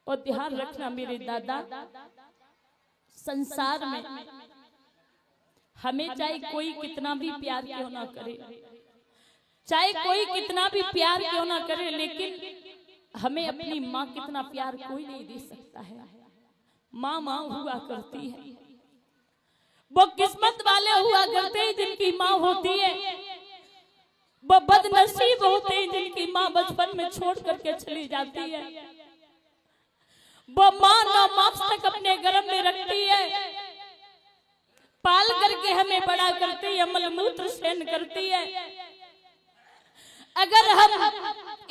और ध्यान रखना मेरे दादा, संसार में हमें चाहे कोई कितना भी प्यार क्यों ना करे, चाहे कोई कितना भी प्यार क्यों ना करे, लेकिन हमें अपनी माँ कितना प्यार कोई नहीं दे सकता है। माँ माँ हुआ करती है, वो किस्मत वाले हुआ करते हैं जिनकी माँ होती है, वो बदनसीब होते हैं जिनकी माँ बचपन में छोड़ करके चली जाती है। वो माँ ना मास तक अपने गर्भ में रखती है, पाल करके हमें बड़ा करती है, मलमूत्र सहन करती है। अगर हम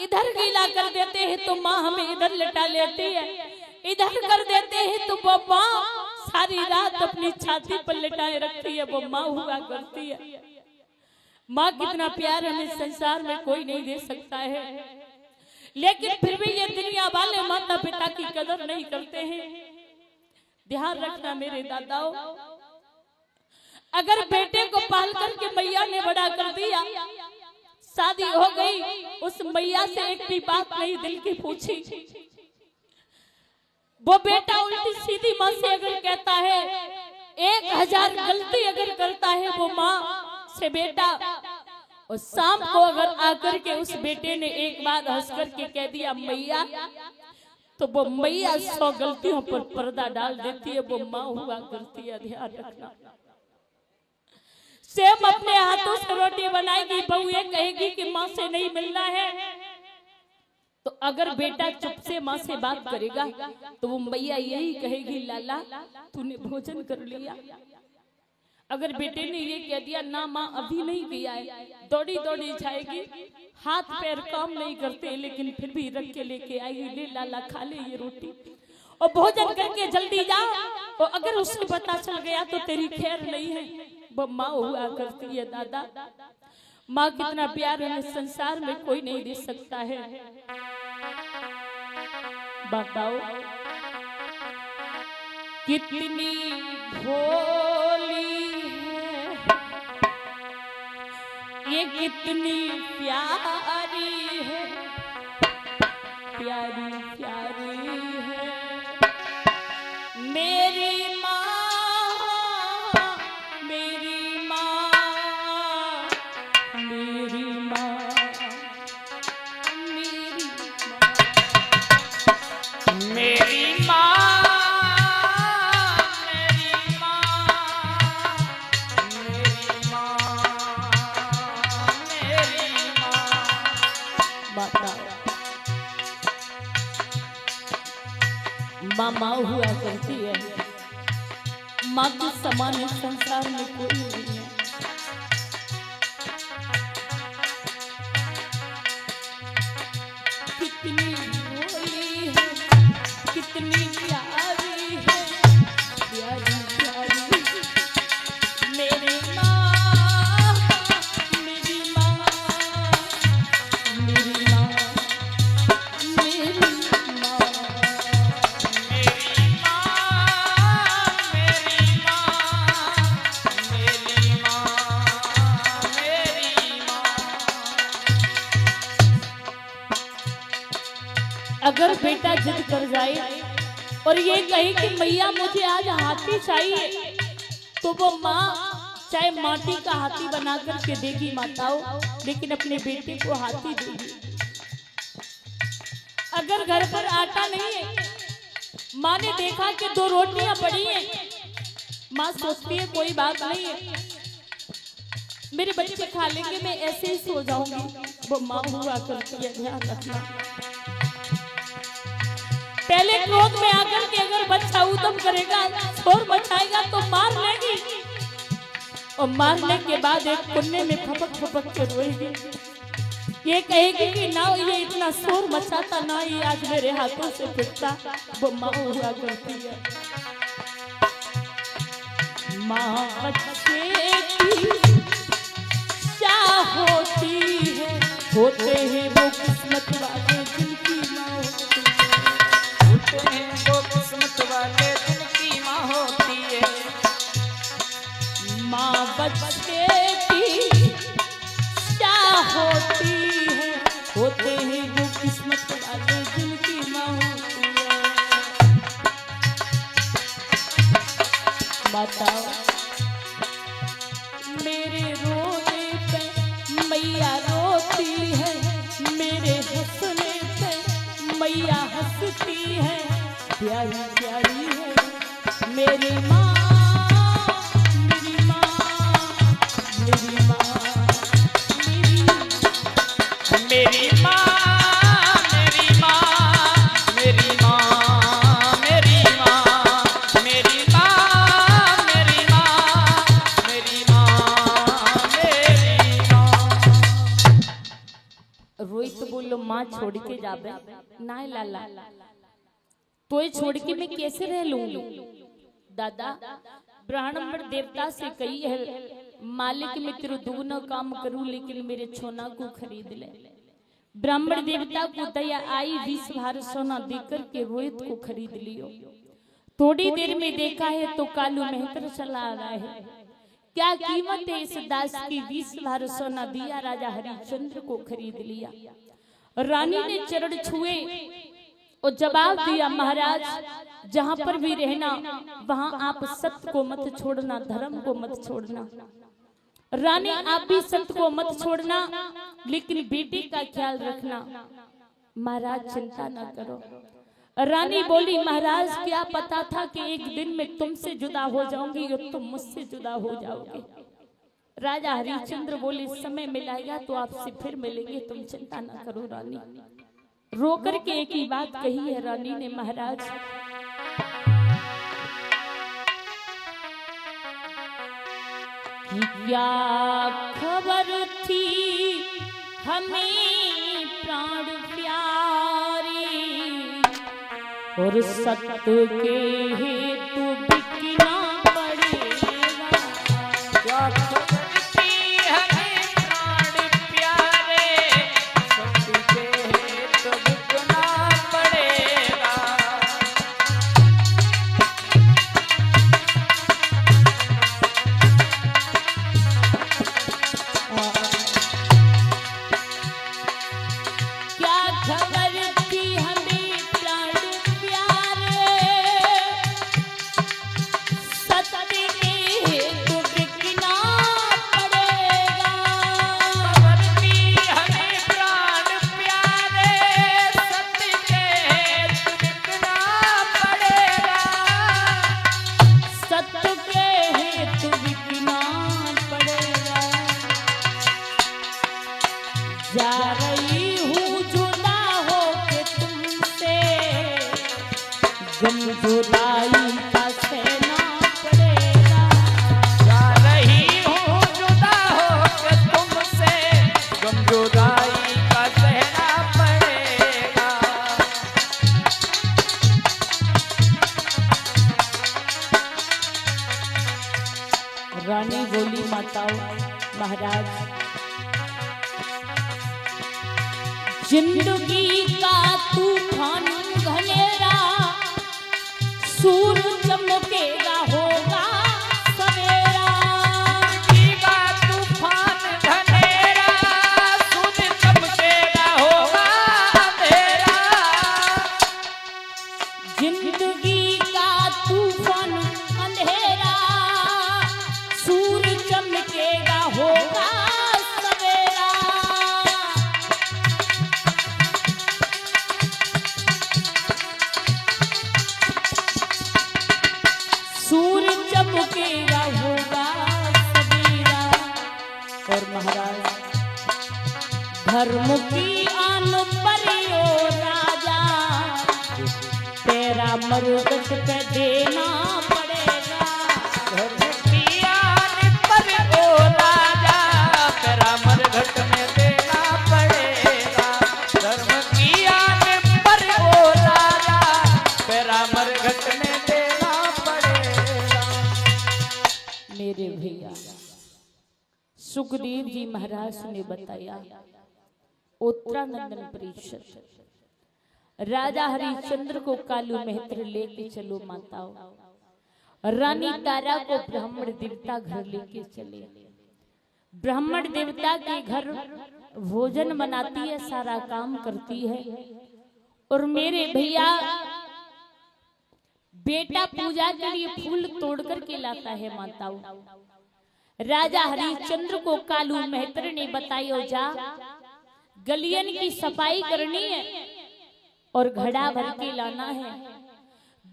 इधर गीला कर देते हैं तो माँ हमें इधर लिटा लेती है, इधर कर देते हैं तो वो माँ सारी रात अपनी छाती पर लिटाए रखती है। वो माँ हुआ करती है। माँ कितना प्यार हमें संसार में कोई नहीं दे सकता है, लेकिन फिर भी ये दुनिया वाले माता पिता की कदर नहीं करते हैं। ध्यान रखना मेरे दादाओं, अगर बेटे को पाल करके मैया ने बड़ा कर दिया, शादी हो गई, उस मैया से एक भी बात नहीं दिल की पूछी, वो बेटा उल्टी सीधी माँ से अगर कहता है, 1000 गलती अगर करता है वो माँ से बेटा, और शाम को अगर आकर के उस बेटे ने एक बार हंस करके कह दिया मैया, तो वो मैया 100 गलतियों पर पर्दा डाल देती है। वो माँ हुआ करती है। ध्यान रखना, सेम अपने हाथों से रोटी बनाएगी, बहू ये कहेगी कि माँ से नहीं मिलना है, तो अगर बेटा चुप से माँ से बात करेगा तो वो मैया यही कहेगी लाला तूने भोजन कर लिया। अगर बेटे ने ये कह दिया ना माँ अभी नहीं किया है, दौड़ी दौड़ी जाएगी, हाथ पैर काम नहीं करते, लेकिन फिर भी रख के लेके आएगी, ले लाला खा ले ये रोटी और भोजन करके जल्दी जा। और अगर उसे पता चल गया तो तेरी खैर नहीं है। वो माँ हुआ करती है। दादा, माँ कितना प्यार हमें संसार में कोई नहीं दे सकता है। बताओ कितनी भोली है ये, कितनी प्यारी है, प्यारी प्यारी है मेरी माँ, मेरी माँ, मेरी माँ, मेरी माँ, मेरी माँ, माँ माँ हुआ करती है। माँ के समान संसार में कोई नहीं है। कितनी भोली है, कितनी प्यारी है, प्यारी प्यारी मेरी माँ, मेरी माँ, मेरी माँ, मेरी माँ, अगर बेटा जिद कर जाए और ये कहे कि मैया मुझे आज हाथी चाहिए, तो वो माँ चाहे माटी का हाथी बना करके देगी माताओं, लेकिन अपने बेटे को हाथी देगी। अगर घर पर आटा नहीं है, माँ ने देखा कि 2 रोटियां पड़ी हैं, माँ सोचती है कोई बात नहीं है, मेरे बच्चे खा लेंगे, मैं ऐसे ही सो जाऊंगी। वो माँ हुआ करती है। ध्यान रखना, पहले क्रोध में आकर के अगर बच्चा उद्यम करेगा, शोर मचाएगा तो मार लेगी, और मारने के बाद एक कोने में फपक फपक के रोएगी। ये कहेगी कि ना ये इतना शोर मचाता, ना ये आज मेरे हाथों से पिटता। वो माँ हुआ करती है। माँ बच्चे की क्या होती है, होते हैं वो किस्मत वाले जिनकी माँ होती है, होते हैं वो किस्मत वाले जिनकी माँ होती है। माँ बच्चे की क्या होती है, होते हैं वो किस्मत वाले जिनकी माँ होती है। हंसती है, प्यारी प्यारी है मेरी माँ, मेरी माँ, मेरी माँ, मेरी मेरी माँ, मेरी माँ, मेरी माँ, मेरी माँ, मेरी माँ, मेरी माँ, मेरी माँ, मेरी माँ। रोहित बोलो माँ छोड़ के जाबे ना लाला, तोय छोड़ के मैं कैसे रह लूंगी। दादा ब्राह्मण देवता से कही है, मालिक मैं तेरे दुगना काम करूं लेकिन मेरे सोना को खरीद ले। ब्राह्मण देवता को दया आई, 20 भार सोना देकर के रोहित को खरीद लियो। थोड़ी देर में देखा है तो कालू मेहतर चला आ रहा है। क्या कीमत है इस दास की, 20 भार सोना दिया, राजा हरिश्चंद्र को खरीद लिया। रानी ने चरण छुए और जवाब दिया, महाराज जहां पर भी रहना वहां आप सत्य को मत छोड़ना, धर्म को मत छोड़ना। रानी आप भी सत्य को मत छोड़ना, लेकिन बेटी का ख्याल रखना। महाराज चिंता न करो। रानी बोली, महाराज क्या पता था कि एक दिन मैं तुमसे जुदा हो जाऊंगी और तुम मुझसे जुदा हो जाओगे। राजा हरिश्चंद्र बोले, समय मिलेगा तो आपसे फिर मिलेंगे, तुम चिंता न करो। रानी रोकर के एक ही बात कही है रानी ने, महाराज कि क्या खबर थी हमें प्राण प्यारी, और सत्य के हेतु बिकना पड़ेगा। क्या खबर थी हमें प्राण प्यारे, सत्य के हेतु बिकना पड़ेगा। क्या खबर थी हमें प्राण प्यारे, सत्य के हेतु बिकना पड़ेगा। खबर थी हमें प्राण प्यारे, सत्य के हेतु बिकना पड़ेगा। सत्य के हेतु बिकना पड़ेगा। जा रही हूँ जुदा हो के तुमसे, गम जुदाई का सहना पड़ेगा। जा रही हूँ जुदा होकर तुमसे, गम जुदाई का सहना पड़ेगा। रानी बोली, माताओं महाराज जिंदगी का तूफान घनेरा, सूरज चमकेगा होगा सवेरा। जिंदगी का तूफान घनेरा, सूरज चमकेगा होगा अंधेरा। जिंदगी का तूफान अंधेरा, सूरज चमकेगा होगा सवेरा। सूरज चमकेगा होगा सवेरा। और महाराज धर्म की आन पर ओ राजा, तेरा मरकज पे देना पड़ेगा। धर्म की आन पर ओ राजा, तेरा मरघट में देना पड़ेगा। धर्म की आन पर ओ राजा, तेरा मरघट में देना पड़ेगा। मेरे भैया सुखदेव जी महाराज ने बताया, उत्तरानंदन परिषद राजा हरिश्चंद्र को कालू मेहत्र लेके चलो माताओं। रानी तारा को ब्राह्मण देवता घर लेके चले। ब्राह्मण देवता के घर भोजन बनाती है, सारा काम करती है। और मेरे भैया बेटा पूजा के लिए फूल तोड़ करके लाता है माताओं। राजा हरिश्चंद्र को कालू मेहत्र ने बताया, जा गलियन की सफाई करनी है और घड़ा भर के लाना है।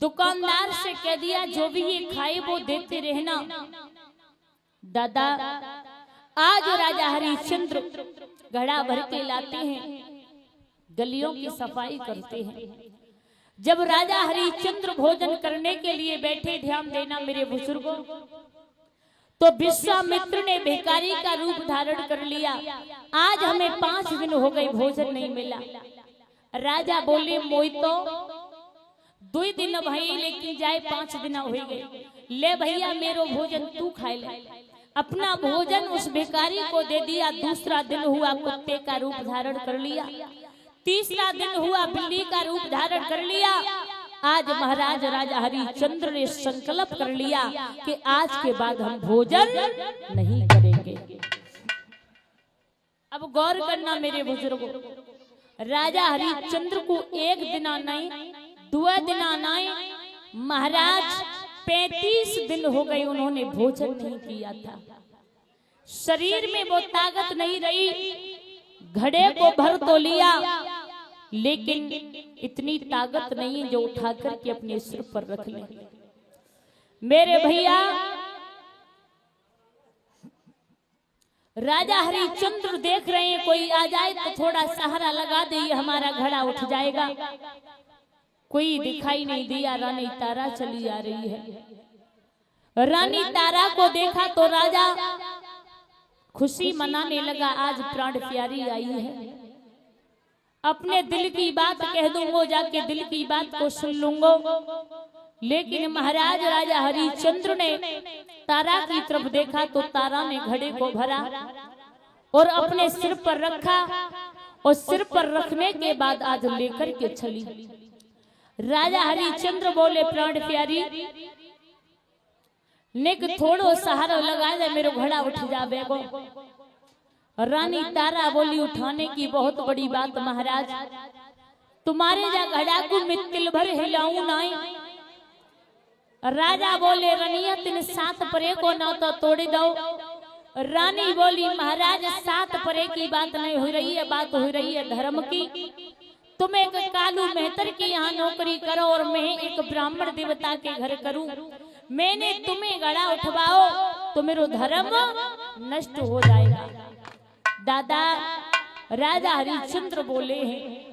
दुकानदार से कह दिया जो भी ये खाए वो देते रहना। दादा आज राजा हरिश्चंद्र घड़ा भर के लाते हैं, गलियों की सफाई करते हैं। जब राजा हरिश्चंद्र भोजन करने के लिए बैठे, ध्यान देना मेरे बुजुर्गों, तो विश्वामित्र ने भिखारी का रूप धारण कर लिया। आज हमें 5 दिन हो गए भोजन नहीं मिला। राजा बोले मोई तो 2 दिन भाई, लेकिन जाए 5 दिन हो गए। ले भैया मेरो भोजन तू खाए ले। अपना भोजन उस भिखारी को दे दिया। दूसरा दिन हुआ कुत्ते का रूप धारण कर लिया। तीसरा दिन हुआ बिल्ली का रूप धारण कर लिया। आज महाराज राजा हरिश्चंद्र ने संकल्प कर लिया कि आज के बाद हम भोजन नहीं करेंगे। अब गौर करना मेरे बुजुर्गों, राजा हरिश्चंद्र को 1 दिन नहीं 2 दिन नहीं, महाराज 35 दिन हो गए उन्होंने भोजन नहीं किया था। शरीर में वो ताकत नहीं रही। घड़े को भर तो लिया, लेकिन इतनी ताकत नहीं जो उठा करके अपने सिर पर रख ले। मेरे भैया राजा हरिश्चंद्र देख रहे हैं कोई आ जाए तो थोड़ा सहारा लगा दे, ये हमारा घड़ा उठ जाएगा। कोई दिखाई नहीं दिया। रानी तारा चली आ रही है। रानी तारा को देखा तो राजा खुशी मनाने लगा, आज प्राण प्यारी आई है। अपने दिल की बात कह दूंगो, जाके दिल की बात को सुन लूंगो। लेकिन महाराज राजा हरिश्चंद्र ने तारा की तरफ देखा तो तारा ने घड़े को भरा और अपने सिर पर रखा, और सिर पर रखने के बाद आज लेकर के चली। राजा हरिश्चंद्र बोले प्राण प्यारी निक थोड़ो सहारा लगा दे, मेरो घड़ा उठ जावे गो। रानी तारा बोली उठाने की बहुत बड़ी बात महाराज, तुम्हारे जा घड़ा को मैं तिल भर हिलाऊं नहीं। राजा बोले रनिया तिन 7 परे को ना तो तोड़ दो। रानी बोली महाराज 7 परे की बात नहीं हो रही है, बात हो रही है धर्म की। तुम एक कालू मेहतर की यहाँ नौकरी करो और मैं एक ब्राह्मण देवता के घर करूं। मैंने तुम्हें घड़ा उठवाओ तो मेरा धर्म नष्ट हो जाएगा। दादा राजा हरिश्चंद्र बोले हैं